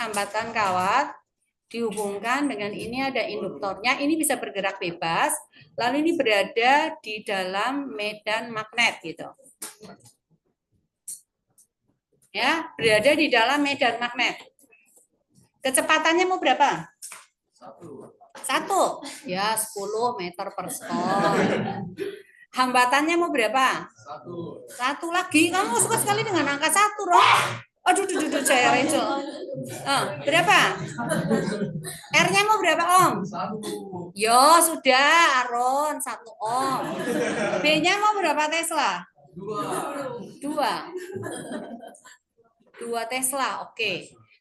hambatan kawat dihubungkan dengan ini ada induktornya. Ini bisa bergerak bebas. Lalu ini berada di dalam medan magnet gitu. Ya, berada di dalam medan magnet. Kecepatannya mau berapa? 1. Ya, 10 meter per sekon. Hambatannya mau berapa? 1 lagi. Kamu suka sekali dengan angka 1, Roh. Aduh, saya Rachel. Berapa? R-nya mau berapa, Om? Yo, sudah, Aron, 1 Om. B-nya mau berapa Tesla? 2 Tesla, oke.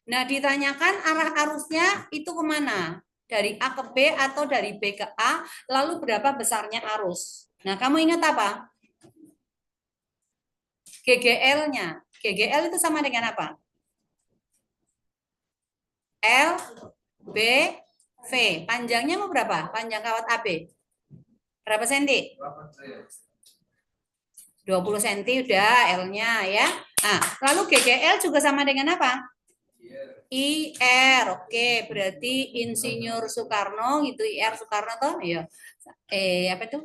Nah, ditanyakan arah arusnya itu kemana? Dari A ke B atau dari B ke A, lalu berapa besarnya arus? Nah, kamu ingat apa? GGL-nya. GGL itu sama dengan apa? L, B, V. Panjangnya mau berapa? Panjang kawat AB. Berapa senti? 20 cm udah L-nya ya. Nah, lalu GGL juga sama dengan apa? IR. Oke, berarti Insinyur Soekarno gitu, IR Soekarno toh? Iya. Apa itu?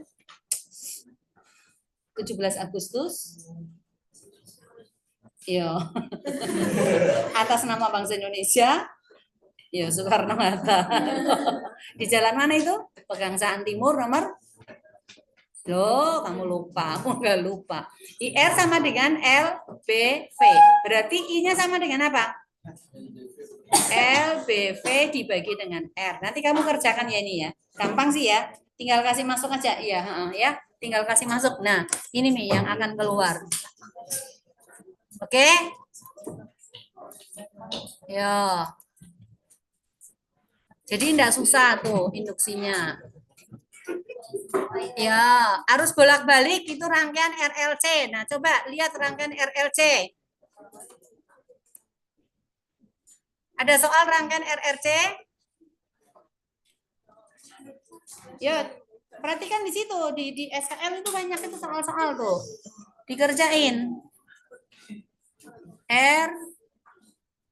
17 Agustus. Iya. Atas nama bangsa Indonesia. Ya, Soekarno Hatta. Di jalan mana itu? Pegangsaan Timur nomor. Loh, kamu lupa, aku nggak lupa. IR sama dengan LBV. Berarti I-nya sama dengan apa? LBV dibagi dengan R. Nanti kamu kerjakan ya ini ya. Gampang sih ya. Tinggal kasih masuk aja. Iya, ya. Tinggal kasih masuk. Nah, ini nih yang akan keluar. Oke? Ya. Jadi tidak susah tuh induksinya. Ya, arus bolak-balik itu rangkaian RLC. Nah, coba lihat rangkaian RLC. Ada soal rangkaian RRC? Ya, perhatikan di situ di SKL itu banyak itu soal-soal tuh. Dikerjain. R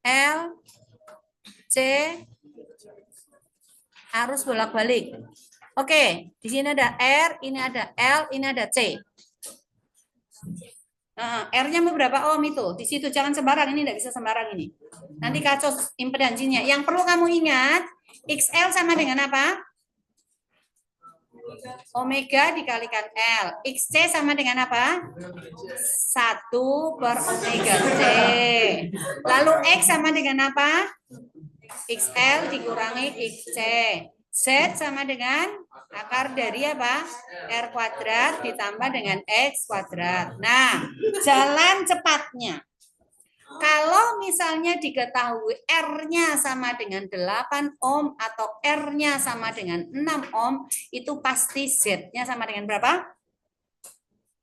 L C arus bolak-balik. Oke, di sini ada R, ini ada L, ini ada C. R-nya berapa ohm itu? Di situ jangan sembarang, ini tidak bisa sembarang ini. Nanti kacau impedansinya. Yang perlu kamu ingat, XL sama dengan apa? Omega dikalikan L. XC sama dengan apa? 1 per omega C. Lalu X sama dengan apa? XL dikurangi XC. Z sama dengan akar dari apa? R kuadrat ditambah dengan X kuadrat. Nah, jalan cepatnya. Kalau misalnya diketahui R-nya sama dengan 8 ohm atau R-nya sama dengan 6 ohm, itu pasti Z-nya sama dengan berapa?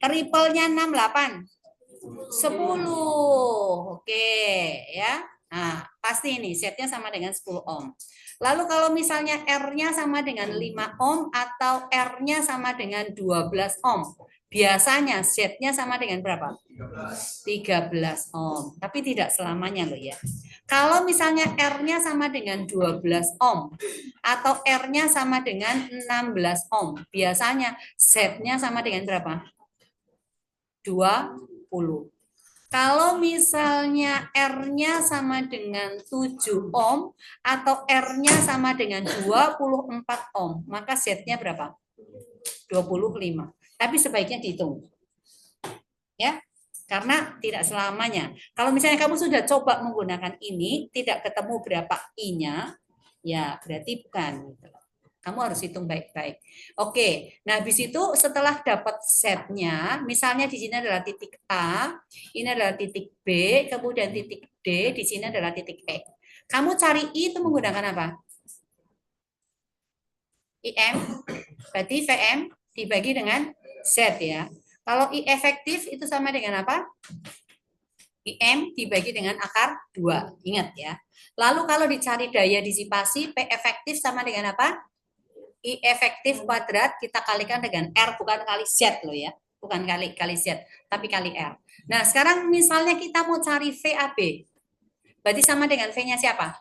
Triple-nya 6, 8. 10. Oke, ya. Nah, pasti ini Z-nya sama dengan 10 ohm. Lalu kalau misalnya R-nya sama dengan 5 ohm atau R-nya sama dengan 12 ohm, biasanya Z-nya sama dengan berapa? 13 ohm. Tapi tidak selamanya loh ya. Kalau misalnya R-nya sama dengan 12 ohm atau R-nya sama dengan 16 ohm, biasanya Z-nya sama dengan berapa? 20. Kalau misalnya R-nya sama dengan 7 ohm atau R-nya sama dengan 24 ohm, maka Z-nya berapa? 25. Tapi sebaiknya dihitung. Ya, karena tidak selamanya. Kalau misalnya kamu sudah coba menggunakan ini, tidak ketemu berapa I-nya, ya berarti bukan. Kamu harus hitung baik-baik. Oke, nah habis itu setelah dapat setnya, misalnya di sini adalah titik A, ini adalah titik B, kemudian titik D, di sini adalah titik E. Kamu cari I itu menggunakan apa? IM, berarti VM dibagi dengan Z ya. Kalau I efektif itu sama dengan apa? IM dibagi dengan akar 2. Ingat ya. Lalu kalau dicari daya disipasi, P efektif sama dengan apa? I efektif kuadrat kita kalikan dengan R, bukan kali Z loh ya. Bukan kali Z, tapi kali R. Nah, sekarang misalnya kita mau cari VAB. Berarti sama dengan V-nya siapa?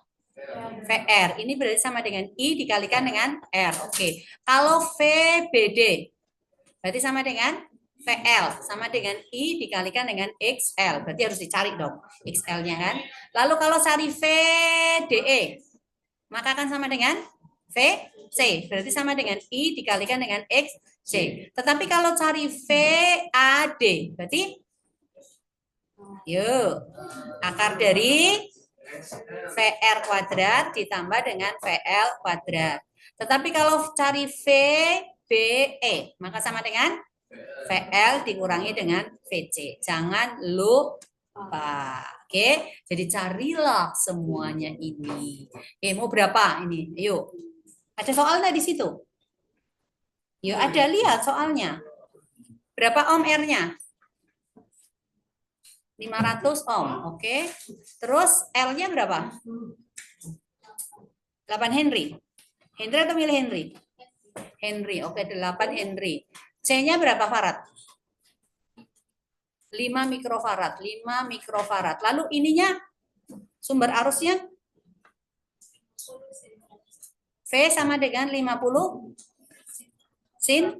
VR. Ini berarti sama dengan I dikalikan dengan R. Oke. Kalau VBD, berarti sama dengan VL. Sama dengan I dikalikan dengan XL. Berarti harus dicari dong XL-nya kan. Lalu kalau cari VDE, maka akan sama dengan VC. Berarti sama dengan I dikalikan dengan XC. Tetapi kalau cari VAD, berarti yuk, akar dari VR kuadrat ditambah dengan VL kuadrat. Tetapi kalau cari VBE, maka sama dengan VL dikurangi dengan VC. Jangan lupa. Oke, jadi carilah semuanya ini. Oke, mau berapa ini? Yuk. Ada soalnya di situ? Yuk, ada, lihat soalnya. Berapa ohm R-nya? 500 ohm, oke. Terus L-nya berapa? 8 Henry. Henry atau milih Henry? Henry, oke, 8 Henry. C-nya berapa farad? 5 mikrofarad, 5 mikrofarad. Lalu ininya sumber arusnya V sama dengan 50 sin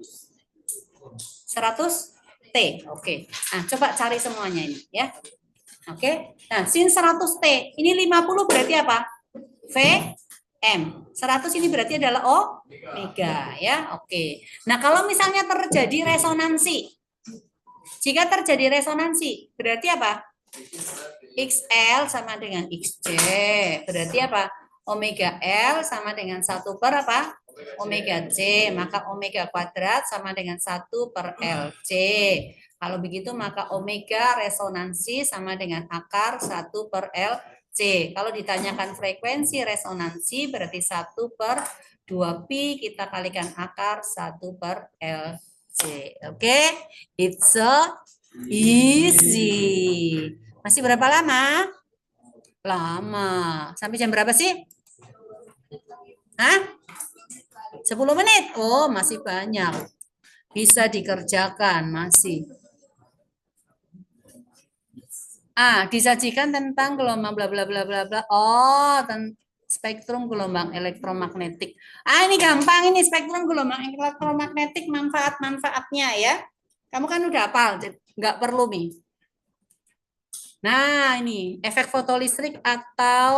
100 T. Oke. Nah, coba cari semuanya ini ya. Oke. Nah, sin 100 T. Ini 50 berarti apa? V M. 100 ini berarti adalah omega ya. Oke. Nah, kalau misalnya terjadi resonansi. Jika terjadi resonansi, berarti apa? XL sama dengan XC. Berarti apa? Omega L sama dengan 1 per apa? Omega C. Maka omega kuadrat sama dengan 1 per LC. Kalau begitu maka omega resonansi sama dengan akar 1 per LC. Kalau ditanyakan frekuensi resonansi berarti 1 per 2pi kita kalikan akar 1 per LC. Oke? It's so easy. Masih berapa lama? Lama. Sampai jam berapa sih? Hah? 10 menit? Oh, masih banyak. Bisa dikerjakan, masih. Disajikan tentang gelombang bla bla bla bla bla. Oh, spektrum gelombang elektromagnetik. Ini gampang ini spektrum gelombang elektromagnetik manfaat-manfaatnya ya. Kamu kan udah hafal, nggak perlu nih. Nah, ini efek fotolistrik atau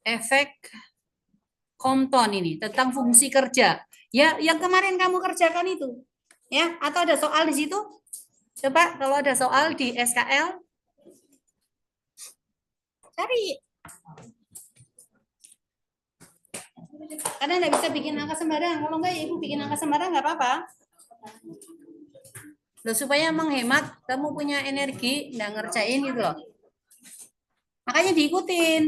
efek Compton ini tentang fungsi kerja. Ya, yang kemarin kamu kerjakan itu. Ya, atau ada soal di situ? Coba kalau ada soal di SKL cari. Karena nggak bisa bikin angka sembarang. Kalau nggak ya Ibu bikin angka sembarang nggak apa-apa. Loh, supaya menghemat kamu punya energi nggak ngerjain gitu loh. Makanya diikutin.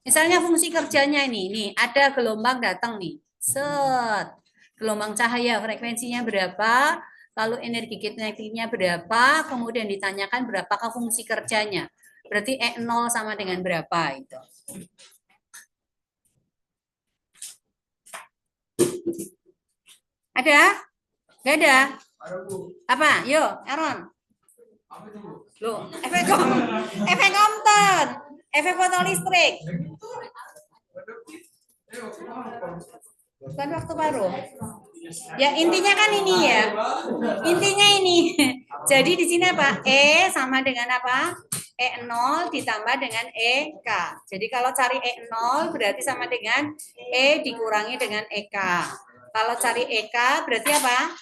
Misalnya fungsi kerjanya ini ada gelombang datang nih. Set. Gelombang cahaya frekuensinya berapa, lalu energi kinetiknya berapa, kemudian ditanyakan berapakah fungsi kerjanya. Berarti E0 sama dengan berapa itu. Ada? Gak ada? Apa? Yuk, Aaron. Loh, efek Compton, efek fotolistrik. Bukan waktu baru. Ya intinya kan ini ya. Intinya ini. Jadi di sini apa? E sama dengan apa? E0 ditambah dengan EK. Jadi kalau cari E0 berarti sama dengan E dikurangi dengan EK. Kalau cari EK berarti apa?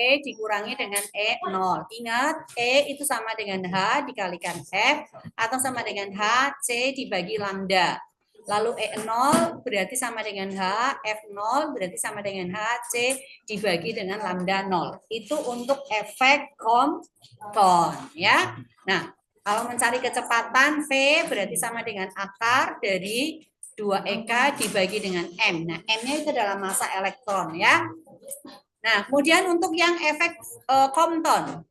E dikurangi dengan E0. Ingat, E itu sama dengan H dikalikan F atau sama dengan H, C dibagi lambda. Lalu E0 berarti sama dengan H, F0 berarti sama dengan H, C dibagi dengan lambda 0. Itu untuk efek Compton. Ya. Nah, kalau mencari kecepatan, V berarti sama dengan akar dari 2EK dibagi dengan M. Nah, M-nya itu adalah massa elektron ya. Nah, kemudian untuk yang efek Compton,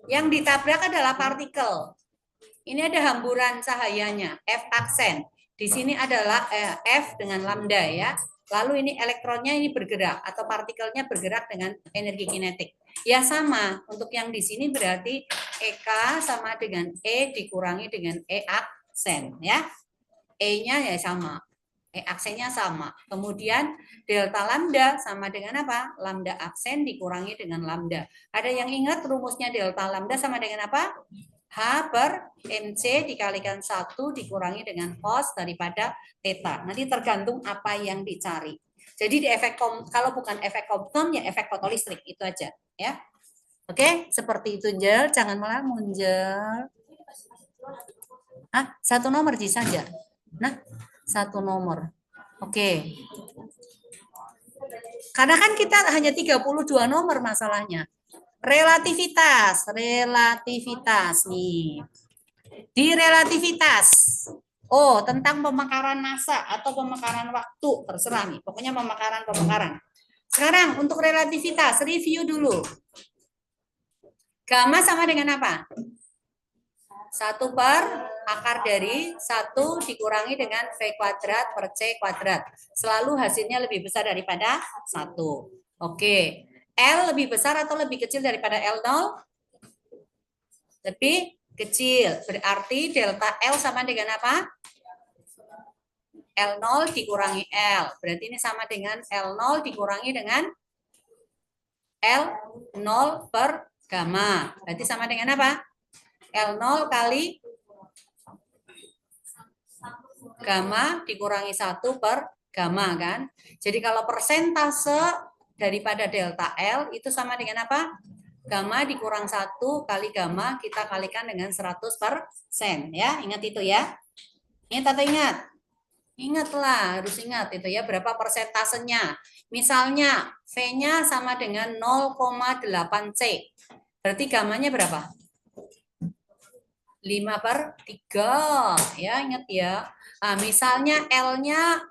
yang ditabrak adalah partikel. Ini ada hamburan cahayanya, F aksen. Di sini adalah F dengan lambda ya. Lalu ini elektronnya ini bergerak atau partikelnya bergerak dengan energi kinetik. Ya sama, untuk yang di sini berarti EK sama dengan E dikurangi dengan E aksen ya. E-nya ya sama. Aksennya sama. Kemudian delta lambda sama dengan apa? Lambda aksen dikurangi dengan lambda. Ada yang ingat rumusnya delta lambda sama dengan apa? H per MC dikalikan 1 dikurangi dengan cos daripada theta. Nanti tergantung apa yang dicari. Jadi di efek kalau bukan efek Compton ya efek fotolistrik itu aja ya. Oke, seperti itu Jel, jangan melamun Jel. Satu nomor saja. Nah, satu nomor. Oke. Karena kan kita hanya 32 nomor masalahnya. Relativitas nih. Di relativitas. Oh, tentang pemekaran massa atau pemekaran waktu, terserah nih. Pokoknya pemekaran. Sekarang untuk relativitas, review dulu. Gamma sama dengan apa? 1 per akar dari 1 dikurangi dengan V kuadrat per C kuadrat. Selalu hasilnya lebih besar daripada 1. Oke. L lebih besar atau lebih kecil daripada L0? Lebih kecil. Berarti delta L sama dengan apa? L0 dikurangi L. Berarti ini sama dengan L0 dikurangi dengan L0 per gamma. Berarti sama dengan apa? L0 kali gamma dikurangi 1 per gamma kan. Jadi kalau persentase daripada delta L itu sama dengan apa? Gamma dikurang 1 kali gamma kita kalikan dengan 100% ya. Ingat itu ya. Ingat atau ingat? Ingatlah, harus ingat itu ya berapa persentasenya. Misalnya V-nya sama dengan 0,8C. Berarti gammanya berapa? 5/3 ya, ingat ya. Nah, misalnya L-nya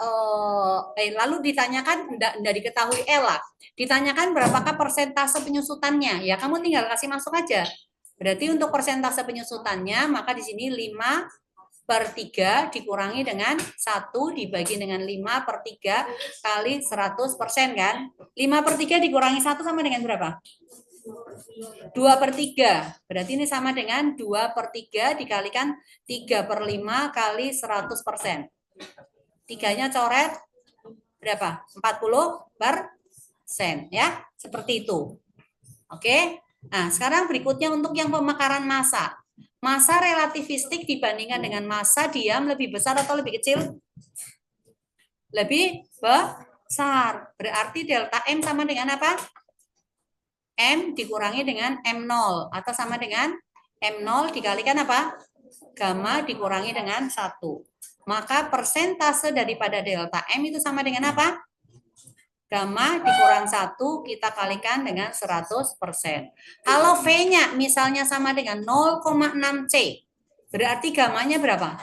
lalu ditanyakan enggak diketahui L lah. Ditanyakan berapakah persentase penyusutannya? Ya, kamu tinggal kasih masuk aja. Berarti untuk persentase penyusutannya maka di sini 5/3 dikurangi dengan 1 dibagi dengan 5/3 kali 100% kan? 5/3 dikurangi 1 sama dengan berapa? 2/3. Berarti ini sama dengan 2/3 dikalikan 3/5 kali 100%. 3-nya coret berapa? 40% ya. Seperti itu. Oke. Nah, sekarang berikutnya untuk yang pemekaran massa. Massa relativistik dibandingkan dengan massa diam lebih besar atau lebih kecil? Lebih besar. Berarti delta M sama dengan apa? M dikurangi dengan M0 atau sama dengan M0 dikalikan apa? Gamma dikurangi dengan 1. Maka persentase daripada delta M itu sama dengan apa? Gamma dikurang 1 kita kalikan dengan 100%. Kalau V-nya misalnya sama dengan 0,6C, berarti gammanya berapa?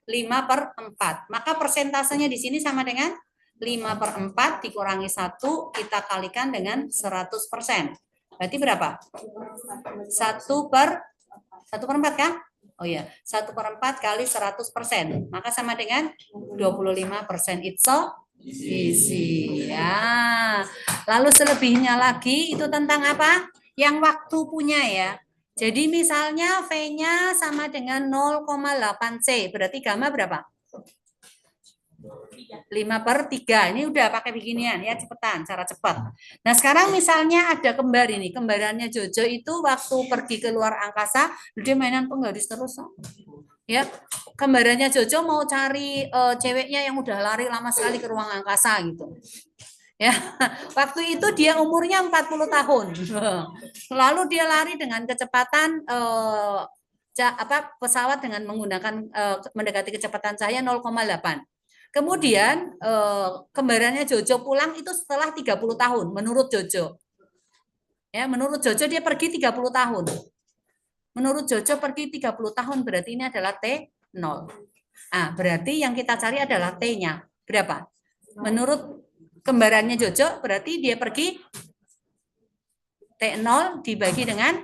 5/4. Maka persentasenya di sini sama dengan 5/4 dikurangi 1 kita kalikan dengan 100%. Berarti berapa? 1/4 kan? Oh ya, 1/4 kali 100%. Maka sama dengan 25%. It's so easy. Ya. Lalu selebihnya lagi itu tentang apa? Yang waktu punya ya. Jadi misalnya V-nya sama dengan 0,8C. Berarti gamma berapa? 5/3. Ini udah pakai beginian ya, cepetan, cara cepat. Nah, sekarang misalnya ada kembar ini, kembarannya Jojo itu waktu pergi ke luar angkasa, dia mainan penggaris terus. Ya, kembarannya Jojo mau cari ceweknya yang udah lari lama sekali ke ruang angkasa gitu. Ya, waktu itu dia umurnya 40 tahun. Lalu dia lari dengan kecepatan pesawat dengan menggunakan mendekati kecepatan cahaya 0,8. Kemudian kembarannya Jojo pulang itu setelah 30 tahun menurut Jojo. Ya, menurut Jojo dia pergi 30 tahun. Menurut Jojo pergi 30 tahun berarti ini adalah T0. Nah, berarti yang kita cari adalah T-nya. Berapa? Menurut kembarannya Jojo berarti dia pergi T0 dibagi dengan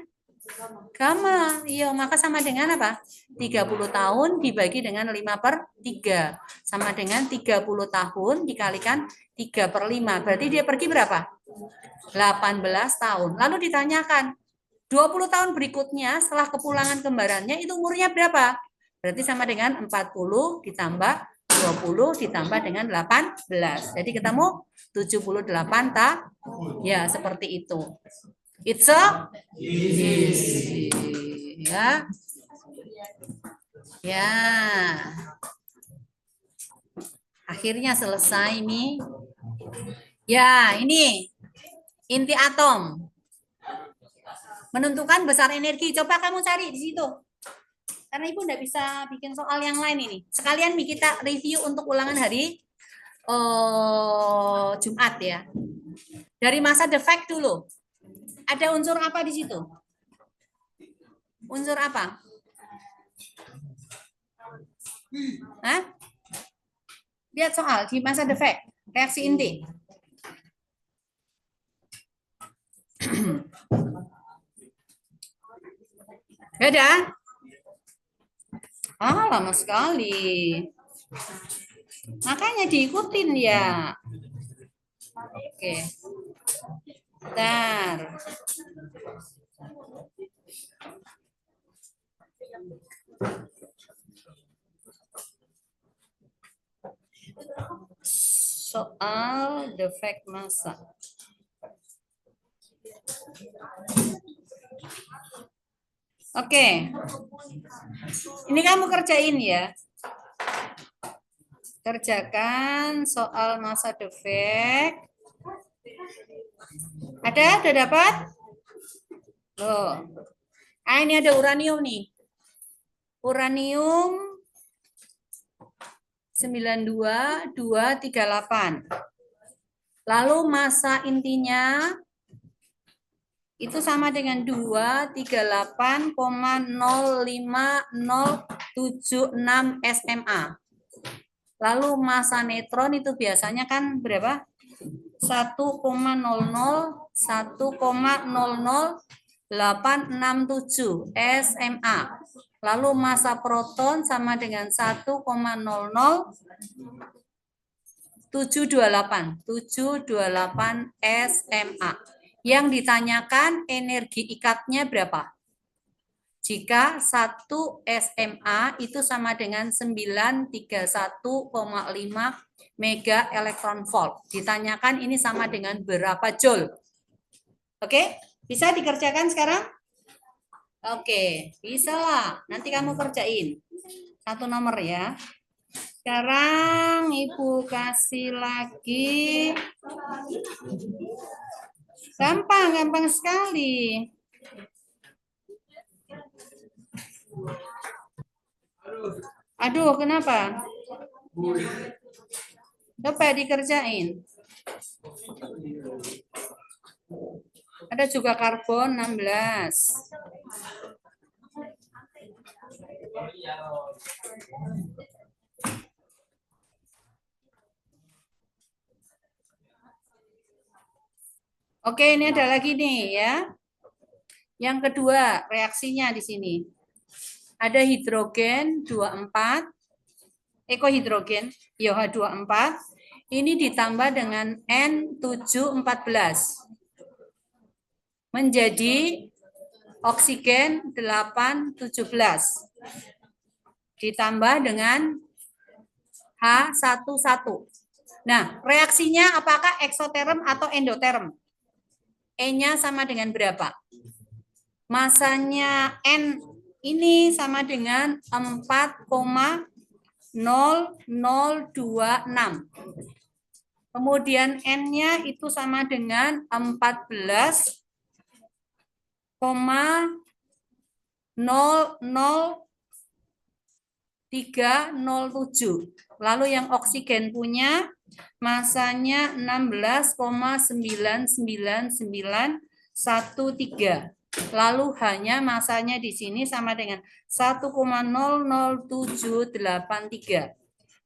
gamma. Iya, maka sama dengan apa? 30 tahun dibagi dengan 5/3. Sama dengan 30 tahun dikalikan 3/5. Berarti dia pergi berapa? 18 tahun. Lalu ditanyakan, 20 tahun berikutnya setelah kepulangan kembarannya itu umurnya berapa? Berarti sama dengan 40 ditambah 20 ditambah dengan 18. Jadi ketemu 78 tahun. Ya, seperti itu. It's so easy. Ya. Ya. Akhirnya selesai nih. Ya, ini inti atom. Menentukan besar energi. Coba kamu cari di situ. Karena Ibu nggak bisa bikin soal yang lain ini. Sekalian kita review untuk ulangan hari Jumat ya. Dari masa defect dulu. Ada unsur apa di situ? Unsur apa? Hah? Lihat soal di masa defect. Reaksi inti. Beda? Ah, lama sekali. Makanya diikutin ya. Oke. Bentar. Soal defect massa. Oke. Ini kamu kerjain ya. Kerjakan soal massa defect. Ada? Udah dapat? Loh. Ah, ini ada uranium nih. Uranium 92238. Lalu massa intinya itu sama dengan 238,05076 SMA. Lalu massa neutron itu biasanya kan berapa? 1,00867 SMA. Lalu massa proton sama dengan 1,00728 SMA. Yang ditanyakan energi ikatnya berapa? Jika 1 SMA itu sama dengan 931,5 mega elektron volt. Ditanyakan ini sama dengan berapa joule? Oke, bisa dikerjakan sekarang? Oke, bisa lah. Nanti kamu kerjain. Satu nomor ya. Sekarang Ibu kasih lagi. Gampang sekali. Aduh, kenapa? Coba dikerjain. Ada juga karbon 16. Oke, ini ada lagi nih ya. Yang kedua, reaksinya di sini. Ada hidrogen 24, ekohidrogen, YH24. Ini ditambah dengan N714. Menjadi oksigen 817. Ditambah dengan H11. Nah, reaksinya apakah eksoterm atau endoterm? E-nya sama dengan berapa? Masanya N ini sama dengan 4,0026. Kemudian N-nya itu sama dengan 14,00307. Lalu yang oksigen punya masanya 16,99913. Lalu hanya masanya di sini sama dengan 1,00783.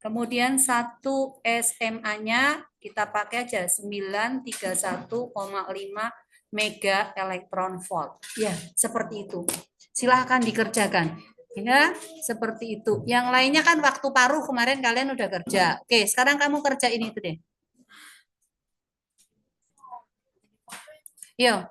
Kemudian 1 SMA-nya kita pakai aja 931,5 mega elektron volt. Ya, seperti itu. Silahkan dikerjakan. Ya, seperti itu. Yang lainnya kan waktu paruh kemarin kalian udah kerja. Oke, sekarang kamu kerjain itu deh. Yo.